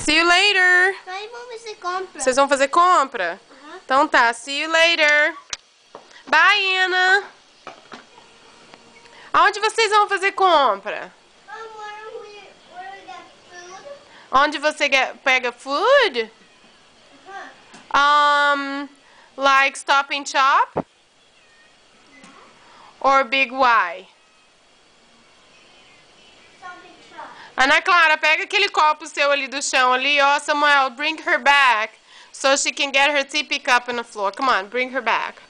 See you later. Aí vamos fazer compra. Vocês vão fazer compra? Então tá, see you later. Bye, Anna. Aonde vocês vão fazer compra? Onde você pega food? Like Stop and Shop? Or Big Y? Ana Clara, pega aquele copo seu ali do chão ali, ó, Samuel, bring her back so she can get her tippy cup on the floor. Come on, bring her back.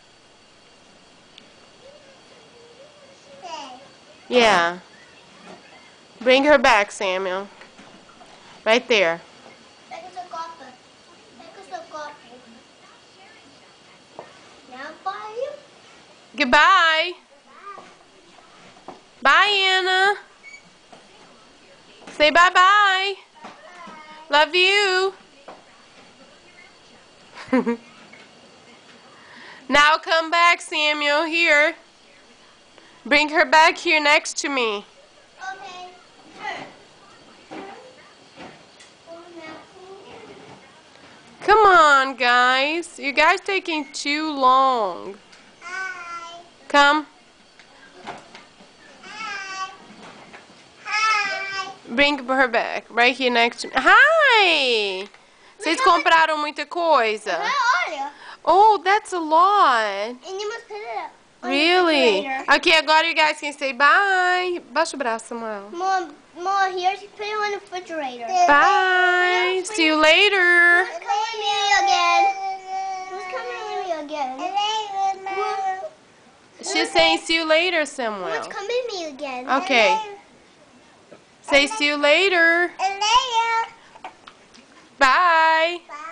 Yeah. Bring her back, Samuel. Right there. Pega seu copo. Pega seu copo. Now, bye. Goodbye. Bye, Anna. Say bye-bye. Love you. Now come back, Samuel, here. Bring her back here next to me. Okay. Come on, guys. You guys taking too long. Hi. Come. Hi. Hi. Bring her back. Right here next to me. Hi! Vocês compraram muita coisa? Olha. Oh, that's a lot. And you must put it up. on the Really? refrigerator. Okay, agora you guys can say bye. Baixa o braço, Samuel. More here. Just put it on the refrigerator. Bye. See you later. Who's coming with me again? Who's coming with me again? She's saying see you later, Who's Samuel. coming with me again? Okay. Say see you later. Bye. Bye.